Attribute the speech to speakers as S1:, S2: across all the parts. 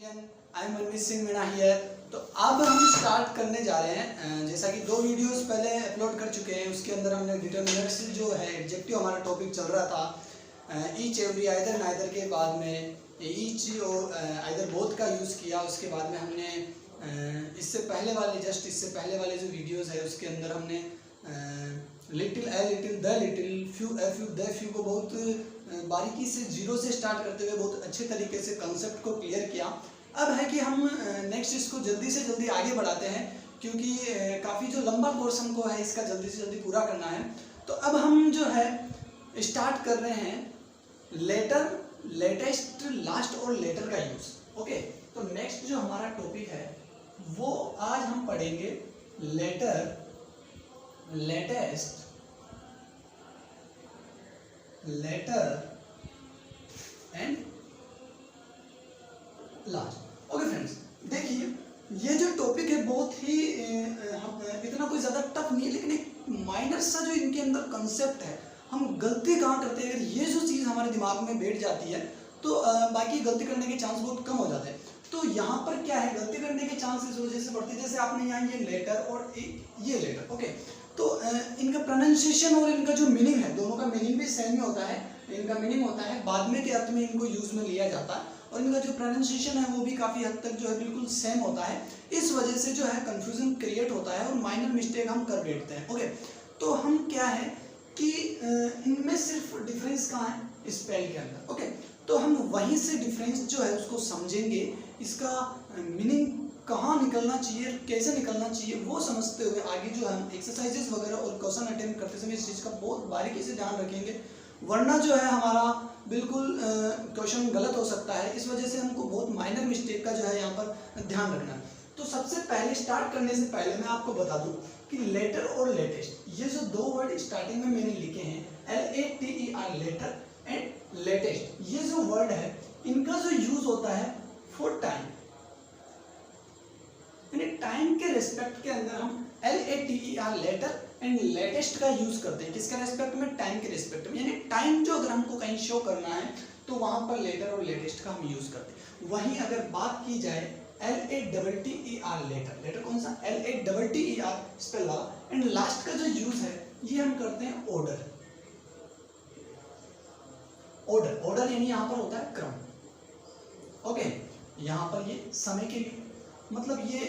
S1: I am Manmeet Singh Meena here. तो अब हम स्टार्ट करने जा रहे हैं। जैसा कि 2 वीडियोस पहले अपलोड कर चुके हैं, उसके अंदर हमने डिटरमिनर्स जो है एडजेक्टिव हमारा टॉपिक चल रहा था। ईच एवरी आइदर नाइदर के बाद में ईच और आइदर बोथ का यूज़ किया। उसके बाद में हमने इससे पहले वाले जो वीडियोस है उसके अंदर हमने little a little the little few a few the few को बहुत बारीकी से जीरो से स्टार्ट करते हुए बहुत अच्छे तरीके से कंसेप्ट को क्लियर किया। अब है कि हम नेक्स्ट इसको जल्दी से जल्दी आगे बढ़ाते हैं, क्योंकि काफ़ी जो लंबा कोर्स हमको है इसका जल्दी से जल्दी पूरा करना है। तो अब हम जो है स्टार्ट कर रहे हैं लेटर, लेटेस्ट, लास्ट और लेटर का यूज़। ओके, तो नेक्स्ट जो हमारा टॉपिक है वो आज हम पढ़ेंगे later, latest, later and last. Okay friends, देखिए ये जो टॉपिक है बहुत ही इतना कोई ज़्यादा टफ नहीं है, लेकिन एक माइनर सा जो इनके अंदर कंसेप्ट है, हम गलती कहाँ करते हैं। अगर ये जो चीज़ हमारे दिमाग में बैठ जाती है तो बाकी गलती करने के चांस बहुत कम हो जाते हैं। तो यहाँ पर क्या है, गलती करने के चांस इस वजह से बढ़ती है, जैसे आपने यहाँ ये लेटर और ये लेटर। ओके, तो इनका प्रोनाउंसिएशन और इनका जो मीनिंग है, दोनों का मीनिंग भी सेम ही होता है। इनका मीनिंग होता है बाद में के अर्थ में इनको यूज़ में लिया जाता है, और इनका जो प्रोनाउंसिएशन है वो भी काफ़ी हद तक जो है बिल्कुल सेम होता है। इस वजह से जो है कन्फ्यूजन क्रिएट होता है और माइनर मिस्टेक हम कर बैठते हैं। ओके, तो हम क्या है कि इनमें सिर्फ डिफरेंस कहाँ है, स्पेल के अंदर। ओके, तो हम वहीं से डिफरेंस जो है उसको समझेंगे, इसका मीनिंग कहाँ निकलना चाहिए, कैसे निकलना चाहिए, वो समझते हुए आगे जो हम एक्सरसाइजेस वगैरह और क्वेश्चन अटेम्प्ट करते समय इस चीज़ का बहुत बारीकी से ध्यान रखेंगे, वरना जो है हमारा बिल्कुल क्वेश्चन गलत हो सकता है। इस वजह से हमको बहुत माइनर मिस्टेक का जो है यहाँ पर ध्यान रखना है। तो सबसे पहले स्टार्ट करने से पहले मैं आपको बता दूं कि लेटर और लेटेस्ट, ये जो 2 वर्ड स्टार्टिंग में मैंने लिखे हैं LATER, लेटर एंड लेटेस्ट, ये जो वर्ड है इनका जो यूज होता है फॉर टाइम, यानी टाइम के रेस्पेक्ट के अंदर हम LATER, लेटर एंड लेटेस्ट का यूज करते हैं। किसके रेस्पेक्ट में, टाइम के रेस्पेक्ट में, यानी टाइम जो अगर हमको कहीं शो करना है तो वहां पर लेटर और लेटेस्ट का हम यूज करते हैं। वहीं अगर बात की जाए LATTER, लेटर, लेटर कौन सा, LATTER स्पेल वाला, एंड लास्ट का जो यूज है ये हम करते हैं ऑर्डर। ऑर्डर, ऑर्डर यानी यहाँ पर होता है क्रम। ओके, यहाँ पर ये समय के लिए, मतलब ये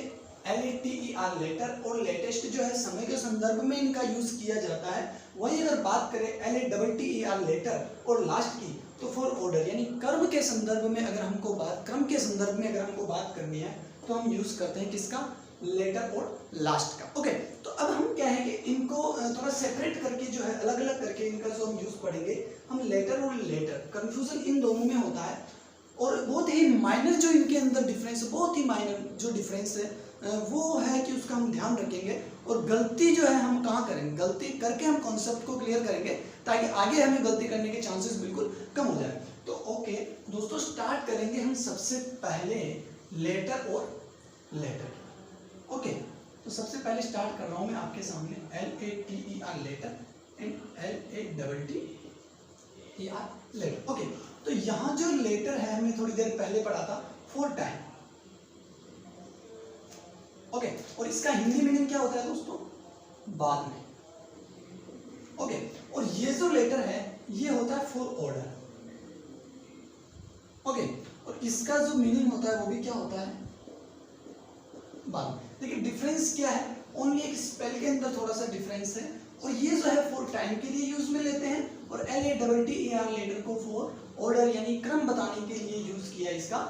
S1: LATER, लेटर और लेटेस्ट जो है समय के संदर्भ में इनका यूज किया जाता है। वहीं अगर बात करें LATTER, लेटर और लास्ट की, तो फॉर ऑर्डर यानी कर्म के संदर्भ में अगर हमको क्रम के संदर्भ में अगर हमको बात करनी है तो हम यूज करते हैं किसका, लेटर और लास्ट का। ओके, तो अब हम क्या है कि इनको थोड़ा सेपरेट करके जो है अलग अलग करके इनका जो हम यूज पढ़ेंगे। हम लेटर और लेटर, कंफ्यूजन इन दोनों में होता है, और बहुत ही माइनर जो इनके अंदर डिफरेंस है, बहुत ही माइनर जो डिफरेंस है वो है कि उसका हम ध्यान रखेंगे। और गलती जो है हम कहाँ करेंगे, गलती करके हम कॉन्सेप्ट को क्लियर करेंगे ताकि आगे हमें गलती करने के चांसेस बिल्कुल कम हो जाए। तो ओके दोस्तों, स्टार्ट करेंगे हम सबसे पहले लेटर और लेटर। ओके, तो सबसे पहले स्टार्ट कर रहा हूँ मैं आपके सामने LATER, later and LATTER, latter. Okay, तो यहाँ जो लेटर है हमें थोड़ी देर पहले पढ़ा था फॉर टाइम। ओके, और इसका हिंदी मीनिंग क्या होता है दोस्तों, बाद में। ओके, और ये जो लेटर है ये होता है फॉर ऑर्डर। ओके, और इसका जो मीनिंग होता है वो भी क्या होता है, बाद में। देखिए डिफरेंस क्या है, ओनली एक स्पेल के अंदर थोड़ा सा डिफरेंस है। और ये जो है फॉर टाइम के लिए यूज में लेते हैं, और LATTER, लेटर को फॉर ऑर्डर यानी क्रम बताने के लिए यूज किया इसका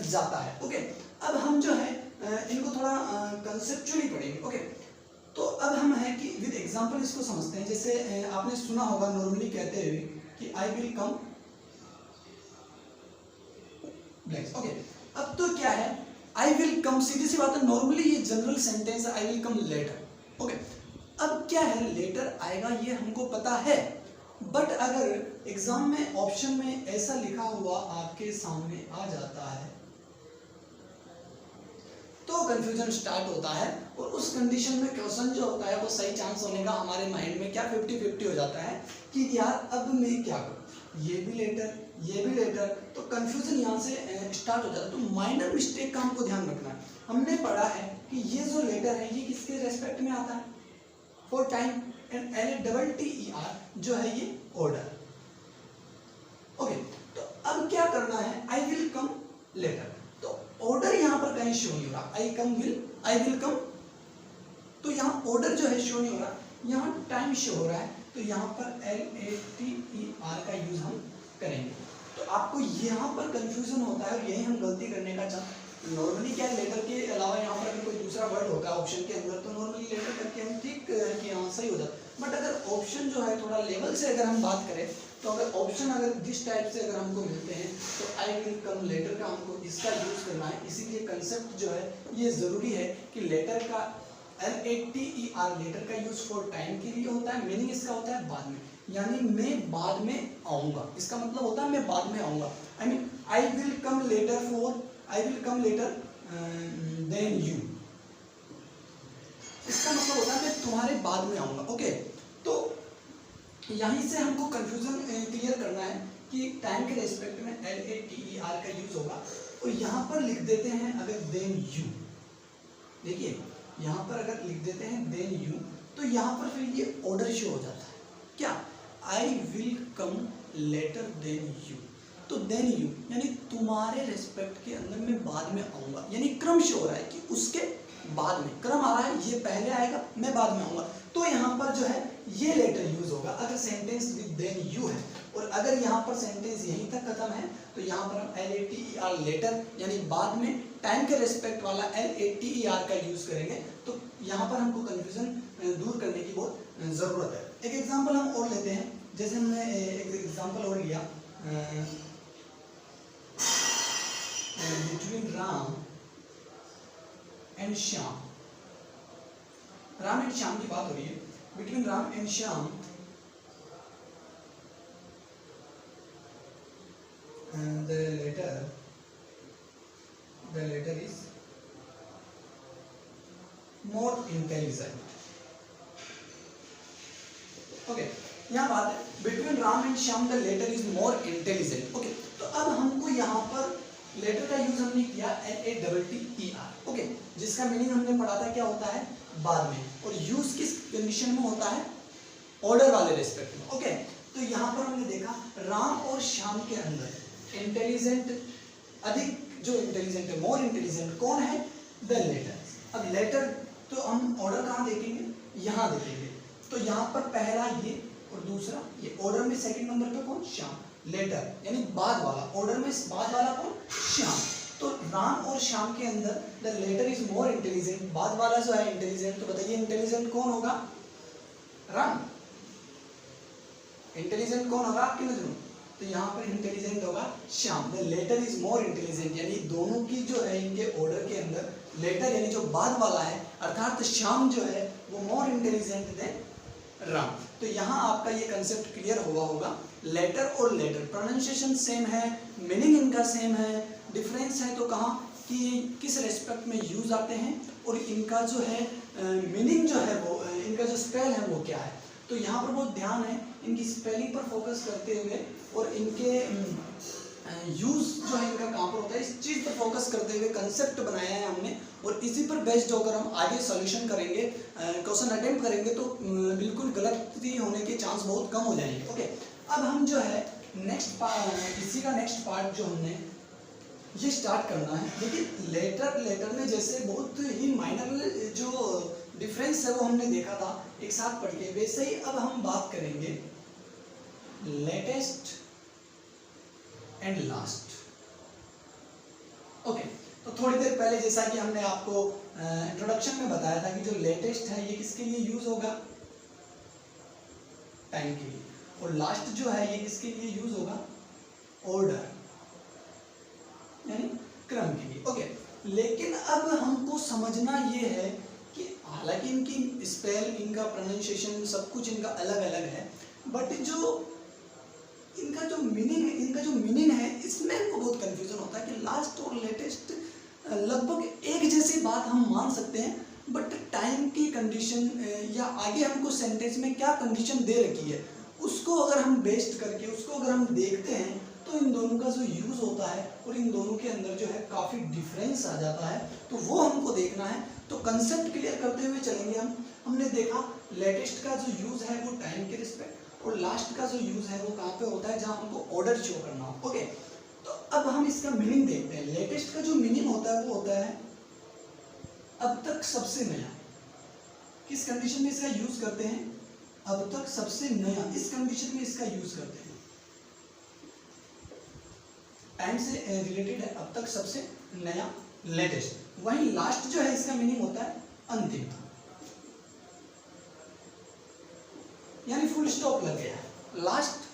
S1: जाता है। ओके, अब हम जो है इनको थोड़ा कंसेप्चुअली पढ़ेंगे। ओके, तो अब हम है कि विद एग्जांपल इसको समझते हैं। जैसे आपने सुना होगा नॉर्मली कहते हुए कि आई विल कम ब्लैक्स। ओके, अब तो क्या है, आई विल कम, सीधी सी बात है, नॉर्मली ये जनरल सेंटेंस है, आई विल कम लेटर। ओके, अब क्या है, लेटर आएगा ये हमको पता है, बट अगर एग्जाम में ऑप्शन में ऐसा लिखा हुआ आपके सामने आ जाता है तो कंफ्यूजन स्टार्ट होता है, और उस कंडीशन में क्वेश्चन जो होता है वो सही चांस होने का हमारे माइंड में क्या 50-50 हो जाता है कि यार अब मैं क्या करूं। ये भी लेटर, ये भी लेटर, तो कंफ्यूजन यहाँ से स्टार्ट हो जाता है। तो माइनर मिस्टेक का हमको ध्यान रखना है। हमने पढ़ा है कि ये जो लेटर है ये किसके रेस्पेक्ट में आता है, फॉर टाइम, एंड LATTER जो है ये ऑर्डर। ओके, तो अब क्या करना है, आई विल कम लेटर, तो ऑर्डर यहाँ पर कहीं शो नहीं हो रहा, आई विल कम, तो यहाँ ऑर्डर जो है शो नहीं हो रहा, यहाँ टाइम शो हो रहा है, तो यहाँ पर LATER का यूज हम करेंगे। तो आपको यहाँ पर कंफ्यूजन होता है और यही हम गलती करने का चाहते। नॉर्मली क्या लेटर के अलावा यहाँ पर अगर कोई दूसरा वर्ड होगा ऑप्शन के अंदर तो नॉर्मली लेटर करके हम ठीक कि हाँ सही हो जाता। बट अगर ऑप्शन जो है थोड़ा लेवल से अगर हम बात करें तो अगर ऑप्शन अगर जिस टाइप से अगर हमको मिलते हैं तो आई विल कम लेटर का हमको इसका यूज करना है। इसीलिए कंसेप्ट जो है ये ज़रूरी है कि लेटर का LATER लेटर का यूज फॉर टाइम के लिए होता है। मीनिंग इसका होता है बाद में, यानी मैं बाद में आऊँगा, इसका मतलब होता है मैं बाद में आऊँगा। I mean I will come later than you, इसका मतलब होता है मैं तुम्हारे बाद में आऊँगा। ओके, तो यहीं से हमको कंफ्यूजन क्लियर करना है कि टाइम के रेस्पेक्ट में LATER का यूज होगा। और यहाँ पर लिख देते हैं अगर देन यू, देखिए यहाँ पर अगर लिख देते हैं देन यू, तो यहाँ पर फिर ये ऑर्डर शो हो जाता है, क्या, I will come later than you, तो देन यू यानी तुम्हारे रेस्पेक्ट के अंदर मैं बाद में आऊँगा, यानी क्रम शो हो रहा है कि उसके बाद में क्रम आ रहा है, ये पहले आएगा मैं बाद में आऊँगा। तो यहाँ पर जो है ये लेटर यूज होगा अगर सेंटेंस विद देन यू है, और अगर यहाँ पर सेंटेंस यहीं तक खत्म है तो यहाँ पर हम LATER लेटर यानी बाद में टाइम के रेस्पेक्ट वाला LATER का यूज करेंगे। तो यहाँ पर हमको कंफ्यूजन दूर करने की बहुत ज़रूरत है। एक एग्जांपल हम और लेते हैं, जैसे हमने एक एग्जांपल और लिया between Ram and Shyam, Ram and Shyam की बात हो रही है, between Ram and Shyam the letter is more intelligent। Okay, यहाँ बात है between Ram and Shyam the latter is more intelligent. Okay, तो अब हमको यहाँ पर लेटर का यूज हमने किया LATTER। ओके, जिसका मीनिंग हमने पढ़ा था क्या होता है बाद में, और यूज किस कंडीशन में होता है, ऑर्डर वाले रेस्पेक्ट में। ओके, तो यहाँ पर हमने देखा राम और श्याम के अंदर इंटेलिजेंट अधिक जो इंटेलिजेंट है, मोर इंटेलिजेंट कौन है, द लेटर। अब लेटर तो हम ऑर्डर कहाँ देखेंगे, यहाँ देखेंगे, तो यहाँ पर पहला ये और दूसरा ये, ऑर्डर में सेकंड नंबर पे कौन, श्याम, लेटर यानी बाद वाला, ऑर्डर में बाद वाला कौन, श्याम। तो राम और श्याम के अंदर the latter is more intelligent, बाद वाला जो है इंटेलिजेंट, तो बताइए इंटेलिजेंट कौन होगा, राम। इंटेलिजेंट कौन होगा आपकी नजरों, तो यहाँ पर इंटेलिजेंट होगा Shyam. The latter is more intelligent, यानी दोनों की जो है इनके ऑर्डर के अंदर लेटर यानी जो बाद वाला है अर्थात श्याम जो है वो मोर इंटेलिजेंट देन राम। तो यहाँ आपका ये कंसेप्ट क्लियर हुआ होगा। लेटर और लेटर प्रोनाउंसिएशन सेम है, मीनिंग इनका सेम है, डिफरेंस है तो कहाँ कि किस रेस्पेक्ट में यूज आते हैं और इनका जो है मीनिंग जो है वो इनका जो स्पेल है वो क्या है। तो यहाँ पर बहुत ध्यान है इनकी स्पेलिंग पर फोकस करते हुए और इनके यूज जो है इनका कहाँ पर होता है इस चीज़ पर फोकस करते हुए कंसेप्ट बनाया है हमने, और इसी पर बेस्ड होकर हम आगे सॉल्यूशन करेंगे, क्वेश्चन अटेम्प्ट करेंगे तो बिल्कुल गलती होने के चांस बहुत कम हो जाएंगे। ओके, अब हम जो है नेक्स्ट पार्ट, इसी का नेक्स्ट पार्ट जो हमने ये स्टार्ट करना है। लेकिन लेटर में जैसे बहुत ही माइनर जो डिफरेंस है वो हमने देखा था एक साथ पढ़ के, वैसे ही अब हम बात करेंगे लेटेस्ट एंड लास्ट। ओके, तो थोड़ी देर पहले जैसा कि हमने आपको इंट्रोडक्शन में बताया था कि जो लेटेस्ट है ये किसके लिए यूज होगा, टाइम के लिए, और लास्ट जो है ये किसके लिए यूज होगा, ऑर्डर यानी क्रम के लिए। ओके, लेकिन अब हमको समझना ये है कि हालांकि इनकी स्पेल, इनका प्रोनाउंसिएशन सब कुछ इनका अलग अलग है, बट जो इनका जो मीनिंग है इसमें हमको बहुत कंफ्यूजन होता है कि लास्ट और लेटेस्ट लगभग एक जैसी बात हम मान सकते हैं, बट टाइम की कंडीशन या आगे हमको सेंटेंस में क्या कंडीशन दे रखी है उसको अगर हम बेस्ड करके उसको अगर हम देखते हैं तो इन दोनों का जो यूज़ होता है और इन दोनों के अंदर जो है काफ़ी डिफरेंस आ जाता है, तो वो हमको देखना है। तो कंसेप्ट क्लियर करते हुए चलेंगे हमने देखा लेटेस्ट का जो यूज़ है वो टाइम के रिस्पेक्ट, और लास्ट का जो यूज़ है वो कहाँ पे होता है, जहाँ हमको ऑर्डर शो करना हो। ओके, तो अब हम इसका मीनिंग देखते हैं। लेटेस्ट का जो मीनिंग होता है वो होता है अब तक सबसे नया। किस कंडीशन में इसका यूज करते हैं, अब तक सबसे नया, इस कंडीशन में इसका यूज करते हैं। टाइम से रिलेटेड है, अब तक सबसे नया, लेटेस्ट। वहीं लास्ट जो है इसका मीनिंग होता है अंतिम, यानी फुल स्टॉप लग गया, लास्ट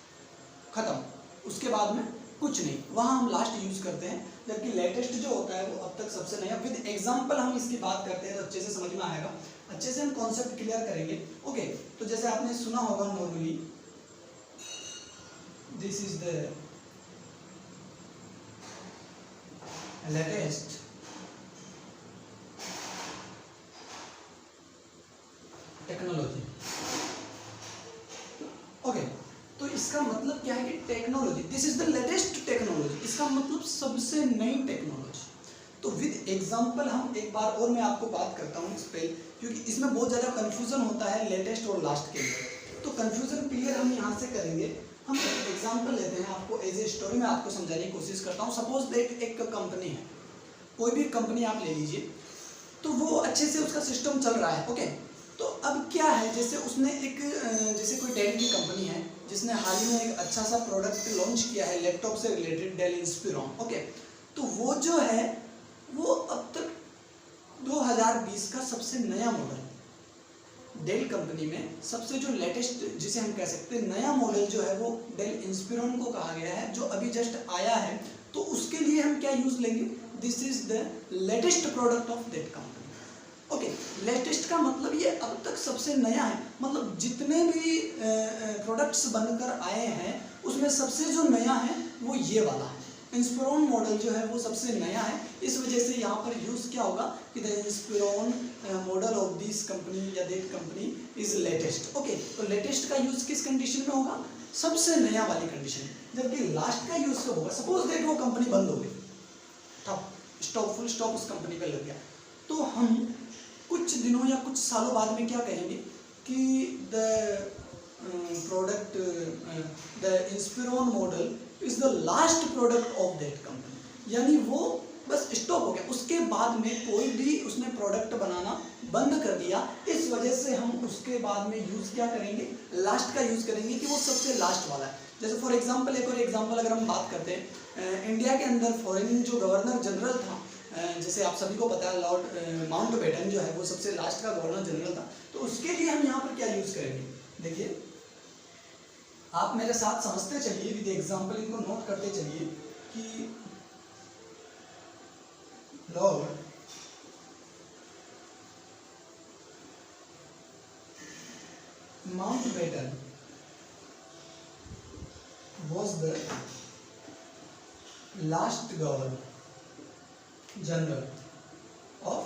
S1: खत्म, उसके बाद में कुछ नहीं, वहां हम लास्ट यूज करते हैं। जबकि लेटेस्ट जो होता है वो अब तक सबसे नया। विद एग्जांपल हम इसकी बात करते हैं तो अच्छे से समझ में आएगा, अच्छे से हम कॉन्सेप्ट क्लियर करेंगे। ओके, तो जैसे आपने सुना होगा normally, this is the latest technology. Okay, तो इसका मतलब क्या है कि technology, this is the latest technology, इसका मतलब सबसे नई टेक्नोलॉजी। तो विद एग्जांपल हम एक बार और मैं आपको बात करता हूँ इस पे, क्योंकि इसमें बहुत ज़्यादा कंफ्यूजन होता है लेटेस्ट और लास्ट के अंदर। तो कंफ्यूजन क्लियर हम यहाँ से करेंगे। हम एक एग्जांपल लेते हैं, आपको एज ए स्टोरी में आपको समझाने की कोशिश करता हूँ। सपोज एक कंपनी है, कोई भी कंपनी आप ले लीजिए, तो वो अच्छे से उसका सिस्टम चल रहा है। ओके, तो अब क्या है, जैसे उसने एक जैसे कोई डेल की कंपनी है जिसने हाल ही में एक अच्छा सा प्रोडक्ट लॉन्च किया है लैपटॉप से रिलेटेड, डेल इंस्पिरॉन। ओके, तो वो जो है वो अब तक 2020 का सबसे नया मॉडल, डेल कंपनी में सबसे जो लेटेस्ट जिसे हम कह सकते हैं नया मॉडल जो है वो डेल इंस्पिरॉन को कहा गया है, जो अभी जस्ट आया है। तो उसके लिए हम क्या यूज लेंगे, this is the latest product of that company. Okay, latest का मतलब ये अब तक सबसे नया है, मतलब जितने भी प्रोडक्ट्स बनकर आए हैं उसमें सबसे जो नया है वो ये वाला है। इंस्पिरॉन मॉडल जो है वो सबसे नया है, इस वजह से यहाँ पर यूज क्या होगा कि the Inspiron model of this company या that company is latest. Okay, तो लेटेस्ट का यूज किस कंडीशन में होगा, सबसे नया वाली कंडीशन। जबकि लास्ट का यूज कब होगा, सपोज दैट वो कंपनी बंद हो गई, ठप, स्टॉप, फुल स्टॉप उस कंपनी पे लग गया, तो हम कुछ दिनों या कुछ सालों बाद में क्या कहेंगे कि the product, the Inspiron model is the last product of that company, यानी वो बस स्टॉप हो गया, उसके बाद में कोई भी उसने प्रोडक्ट बनाना बंद कर दिया। इस वजह से हम उसके बाद में यूज क्या करेंगे, लास्ट का यूज करेंगे कि वो सबसे लास्ट वाला है। जैसे फॉर एग्जांपल, एक और एग्जांपल अगर हम बात करते हैं, इंडिया के अंदर फॉरेन जो गवर्नर जनरल था, जैसे आप सभी को पता है लॉर्ड माउंटबेटन जो है वो सबसे लास्ट का गवर्नर जनरल था। तो उसके लिए हम यहाँ पर क्या यूज करेंगे, देखिए आप मेरे साथ समझते चलिए, विद एग्जांपल इनको नोट करते चलिए कि Lord Mountbatten was the last governor general of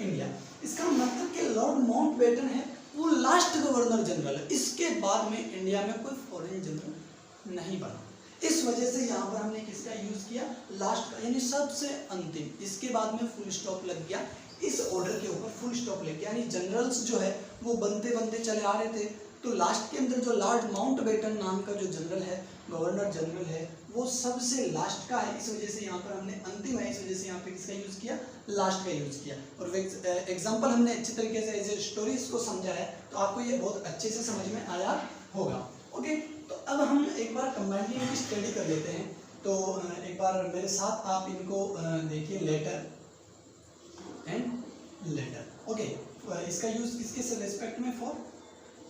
S1: India. इसका मतलब कि लॉर्ड माउंटबेटन है वो लास्ट गवर्नर जनरल है, इसके बाद में इंडिया में कोई फॉरेन जनरल नहीं बना। इस वजह से यहाँ पर हमने किसका यूज किया, लास्ट का, यानी सबसे अंतिम। इसके बाद में फुल स्टॉप लग गया, इस ऑर्डर के ऊपर फुल स्टॉप लग गया, यानी जनरल्स जो है वो बनते बनते चले आ रहे थे। तो लास्ट के अंदर जो लॉर्ड माउंटबेटन नाम का जो जनरल है, गवर्नर जनरल है, वो सबसे लास्ट का है। इस वजह से यहाँ पर हमने अंतिम है, इस वजह से यहाँ पे किसका यूज किया, लास्ट का यूज किया। और एग्जांपल हमने अच्छी तरीके से एज ए स्टोरी इसको समझा है, तो आपको ये बहुत अच्छे से समझ में आया होगा। ओके, तो अब हम एक बार कंबाइनली इनकी स्टडी कर लेते हैं। तो एक बार मेरे साथ आप इनको देखिए, लेटर एंड लेटर। ओके, इसका यूज किसके रेस्पेक्ट में, फॉर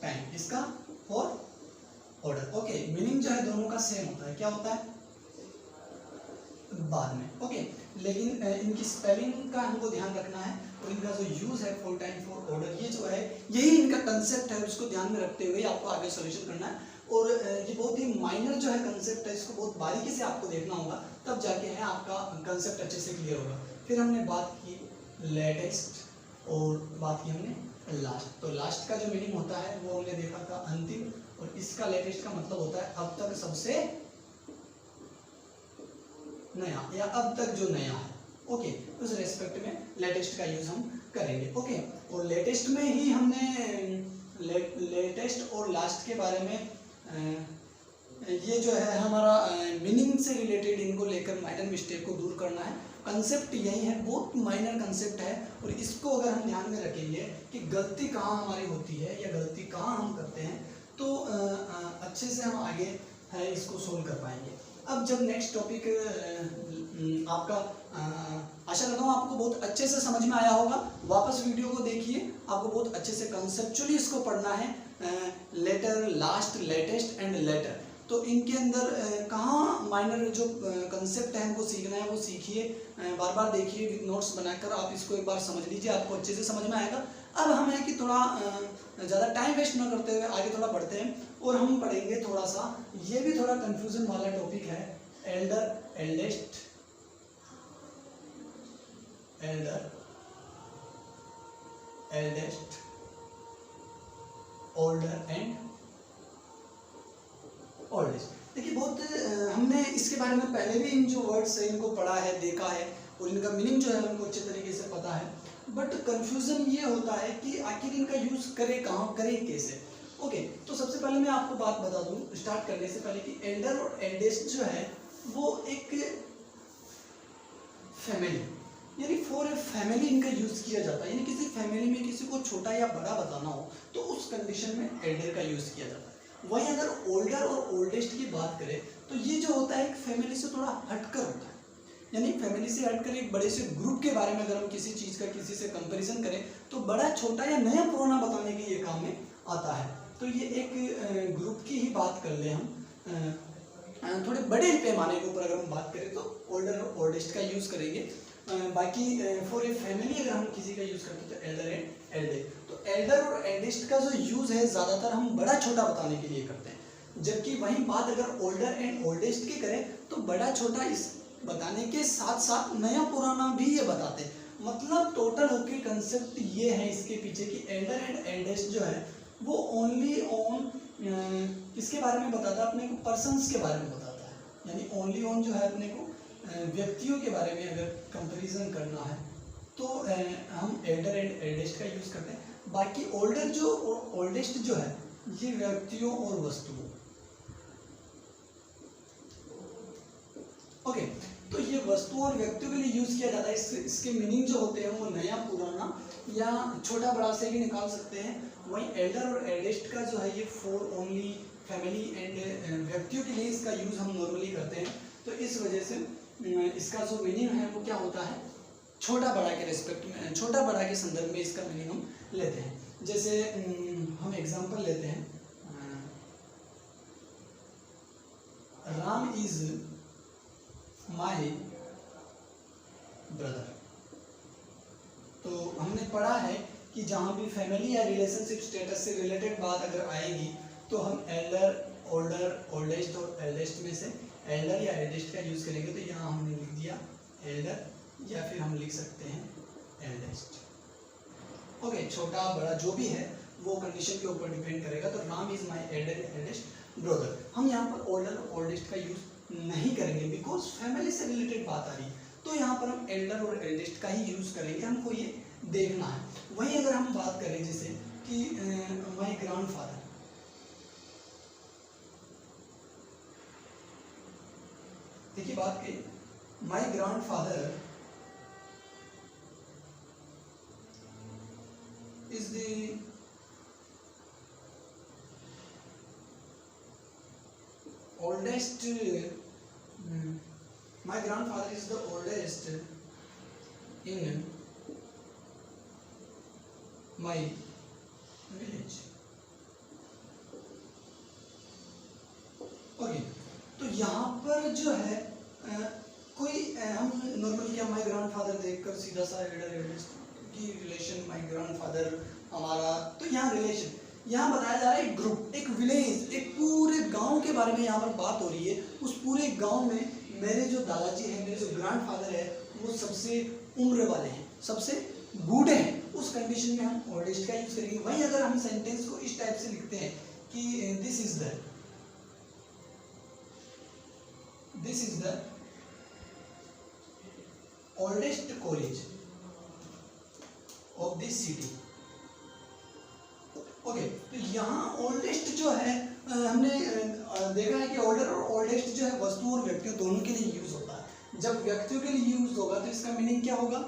S1: टाइम, इसका फॉर ऑर्डर। ओके, मीनिंग जो है दोनों का सेम होता है, क्या होता है, बाद में। ओके, लेकिन इनकी स्पेलिंग का हमको ध्यान रखना है, और इनका जो यूज है फॉर टाइम, फॉर ऑर्डर, ये जो है यही इनका कंसेप्ट है, उसको ध्यान में रखते हुए आपको आगे सॉल्यूशन करना है। और ये बहुत ही माइनर जो है कंसेप्ट है, इसको बहुत बारीकी से आपको देखना होगा, तब जाके है आपका कंसेप्ट अच्छे से क्लियर होगा। फिर हमने बात की लेटेस्ट और बात की हमने लास्ट। तो लास्ट का जो मीनिंग होता है वो हमने देखा था अंतिम, और इसका लेटेस्ट का मतलब होता है अब तक सबसे नया या अब तक जो नया है। ओके, उस रेस्पेक्ट में लेटेस्ट का यूज हम करेंगे। ओके, और लेटेस्ट में ही हमने लेटेस्ट और लास्ट के बारे में ये जो है हमारा मीनिंग से रिलेटेड इनको लेकर माइनर मिस्टेक को दूर करना है। कंसेप्ट यही है, बहुत माइनर कंसेप्ट है, और इसको अगर हम ध्यान में रखेंगे कि गलती कहाँ हमारी होती है या गलती कहाँ हम करते हैं, तो अच्छे से हम आगे है इसको सोल्व कर पाएंगे। अब जब नेक्स्ट टॉपिक आपका आशा करता हूँ आपको बहुत अच्छे से समझ में आया होगा। वापस वीडियो को देखिए, आपको बहुत अच्छे से कंसेप्चुअली इसको पढ़ना है। Later, last, latest and latter, तो इनके अंदर कहाँ माइनर जो कंसेप्ट है वो सीखना है वो सीखिए, बार बार देखिए, विद नोट्स बनाकर आप इसको एक बार समझ लीजिए, आपको अच्छे से समझ में आएगा। अब हम है कि थोड़ा ज़्यादा टाइम वेस्ट ना करते हुए आगे थोड़ा बढ़ते हैं, और हम पढ़ेंगे थोड़ा सा, ये भी थोड़ा कंफ्यूजन वाला टॉपिक है, Elder, eldest, Elder, eldest, older and oldest. देखिए बहुत हमने इसके बारे में पहले भी इन जो वर्ड्स है इनको पढ़ा है, देखा है, और इनका मीनिंग जो है हमको अच्छे तरीके से पता है, बट कंफ्यूजन ये होता है कि आखिर इनका यूज करें कहाँ, करें कैसे। ओके, तो सबसे पहले मैं आपको बात बता दूं स्टार्ट करने से पहले कि एल्डर और एल्डेस्ट जो है वो एक फैमिली, यानी फॉर ए फैमिली इनका यूज किया जाता है, यानी किसी फैमिली में किसी को छोटा या बड़ा बताना हो तो उस कंडीशन में एल्डर का यूज किया जाता है। वहीं अगर ओल्डर और ओल्डेस्ट की बात करें तो ये जो होता है एक फैमिली से थोड़ा हटकर होता है, यानी फैमिली से हटकर एक बड़े से ग्रुप के बारे में अगर हम किसी चीज़ का किसी से कंपैरिजन करें तो बड़ा, छोटा या नया पुराना बताने के लिए काम में आता है। तो ये एक ग्रुप की ही बात कर ले हम, थोड़े बड़े पैमाने के ऊपर अगर हम बात करें तो ओल्डर और ओल्डेस्ट का यूज़ करेंगे। बाकी फॉर ए फैमिली अगर हम किसी का यूज़ करते हैं तो एल्डर एंड एल्डेस्ट। तो एल्डर और एल्डेस्ट का जो यूज़ है ज़्यादातर हम बड़ा छोटा बताने के लिए करते हैं, जबकि वहीं बात अगर ओल्डर एंड ओल्डेस्ट की करें तो बड़ा छोटा इस बताने के साथ साथ नया पुराना भी ये बताते हैं। मतलब टोटल होके कंसेप्ट ये है इसके पीछे कि एल्डर एंड एल्डेस्ट जो है वो ओनली ऑन किसके बारे में बताता है, अपने को पर्सन्स के बारे में बताता है, यानी ओनली ऑन जो है अपने को व्यक्तियों के बारे में अगर कंपैरिजन करना है तो हम एल्डर एंड एल्डेस्ट का यूज़ करते हैं। बाकी ओल्डर जो और ओल्डेस्ट जो है ये व्यक्तियों और वस्तुओं। ओके, तो ये वस्तुओं और व्यक्तियों के लिए यूज़ किया जाता है। इसके मीनिंग जो होते हैं वो नया पुराना या छोटा बड़ा से भी निकाल सकते हैं। वहीं एल्डर और एल्डेस्ट का जो है ये फॉर ओनली फैमिली एंड व्यक्तियों के लिए इसका यूज़ हम नॉर्मली करते हैं। तो इस वजह से इसका जो मीनिंग है वो क्या होता है, छोटा बड़ा के रेस्पेक्ट में, छोटा बड़ा के संदर्भ में इसका मीनिंग हम लेते हैं। जैसे हम एग्जांपल लेते हैं, राम इज माय ब्रदर। तो हमने पढ़ा है कि जहाँ भी फैमिली या रिलेशनशिप स्टेटस से रिलेटेड बात अगर आएगी तो हम एल्डर, ओल्डर, ओल्डेस्ट और एल्डेस्ट में से एल्डर या एल्डेस्ट का यूज़ करेंगे। तो यहाँ हमने लिख दिया एल्डर, या फिर हम लिख सकते हैं एल्डेस्ट। ओके, छोटा बड़ा जो भी है वो कंडीशन के ऊपर डिपेंड करेगा। तो राम इज माय एल्डर या एल्डेस्ट ब्रदर। हम यहाँ पर ओल्डर और ओल्डेस्ट का यूज़ नहीं करेंगे बिकॉज फैमिली से रिलेटेड बात आ रही है, तो यहाँ पर हम एल्डर और एल्डेस्ट का ही यूज़ करेंगे, हमको ये देखना है। वहीं अगर हम बात करें जैसे कि माय ग्रैंडफादर, देखिए बात की, my grandfather is the oldest, my grandfather is the oldest in my village. Okay, तो यहाँ पर जो है कोई हम नॉर्मली क्या माय ग्रैंडफादर देखकर सीधा सा एल्डर एल्डेस्ट की रिलेशन, माय ग्रैंडफादर हमारा, तो यहाँ रिलेशन यहाँ बताया जा रहा है एक ग्रुप, एक विलेज, एक पूरे गांव के बारे में यहाँ पर बात हो रही है। उस पूरे गांव में मेरे जो दादाजी हैं, मेरे जो ग्रैंडफादर है वो सबसे उम्र वाले हैं, सबसे बूढ़े हैं। उस कंडीशन में हम ओल्डेस्ट का यूज करेंगे। वहीं अगर हम सेंटेंस को इस टाइप से लिखते हैं कि this is the oldest college of this city. Okay, तो यहाँ ओल्डेस्ट जो है हमने देखा है कि ओल्डर और ओल्डेस्ट जो है वस्तु और व्यक्तियों दोनों के लिए यूज होता है। जब व्यक्तियों के लिए यूज होगा तो इसका मीनिंग क्या होगा,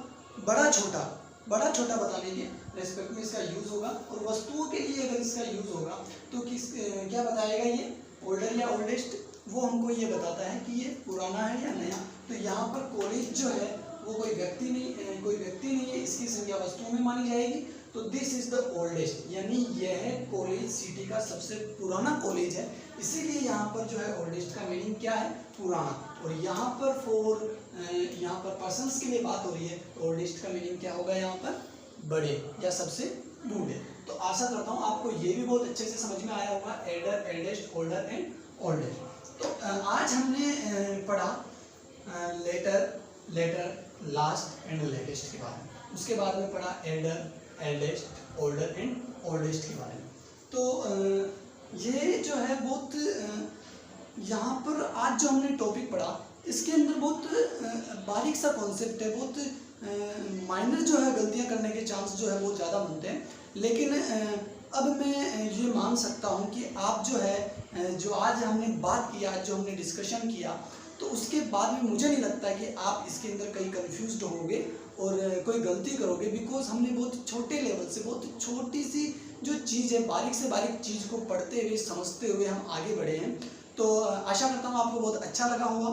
S1: बड़ा छोटा बताने के रेस्पेक्ट में इसका यूज होगा। और वस्तुओं के लिए अगर इसका यूज होगा तो क्या बताएगा, ये ओल्डर या ओल्डेस्ट, वो हमको ये बताता है कि ये पुराना है या नया। तो यहाँ पर कॉलेज जो है वो कोई व्यक्ति नहीं है, इसकी संज्ञा वस्तुओं में मानी जाएगी। तो दिस इज द ओल्डेस्ट, यानी यह कॉलेज सिटी का सबसे पुराना कॉलेज है, इसीलिए यहाँ पर जो है ओल्डेस्ट का मीनिंग क्या है, पुराना। और यहाँ पर यहाँ पर पर्सन्स के लिए बात हो रही है, तो ओल्डेस्ट का मीनिंग क्या होगा यहाँ पर, बड़े या सबसे बूढ़े। तो आशा करता हूँ आपको ये भी बहुत अच्छे से समझ में आया होगा, Elder, eldest, older and oldest. तो आज हमने पढ़ा लेटर, लास्ट एंड लेटेस्ट के बारे में। उसके बाद में पढ़ा Elder, eldest, older and oldest के बारे में। तो ये जो है बहुत यहाँ पर आज जो हमने टॉपिक पढ़ा, इसके अंदर बहुत बारीक सा कॉन्सेप्ट है, बहुत माइनर जो है गलतियाँ करने के चांस जो है बहुत ज़्यादा बनते हैं। लेकिन अब मैं ये मान सकता हूँ कि आप जो है जो आज हमने बात की, आज जो हमने डिस्कशन किया, तो उसके बाद में मुझे नहीं लगता कि आप इसके अंदर कहीं कंफ्यूज्ड होगे और कोई गलती करोगे, बिकॉज हमने बहुत छोटे लेवल से, बहुत छोटी सी जो चीज़ है, बारीक से बारीक चीज़ को पढ़ते हुए, समझते हुए हम आगे बढ़े हैं। तो आशा करता हूँ आपको बहुत अच्छा लगा होगा।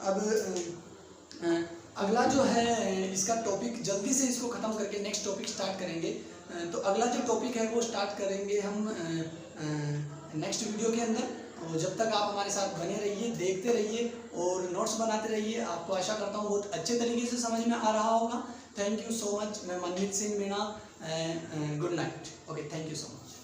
S1: अब अगला जो है इसका टॉपिक, जल्दी से इसको ख़त्म करके नेक्स्ट टॉपिक स्टार्ट करेंगे। तो अगला जो टॉपिक है वो स्टार्ट करेंगे हम नेक्स्ट वीडियो के अंदर। और जब तक आप हमारे साथ बने रहिए, देखते रहिए और नोट्स बनाते रहिए। आपको आशा करता हूँ बहुत अच्छे तरीके से समझ में आ रहा होगा। Thank you so much. मैं Manmeet Singh Meena, good night. Okay, thank you so much.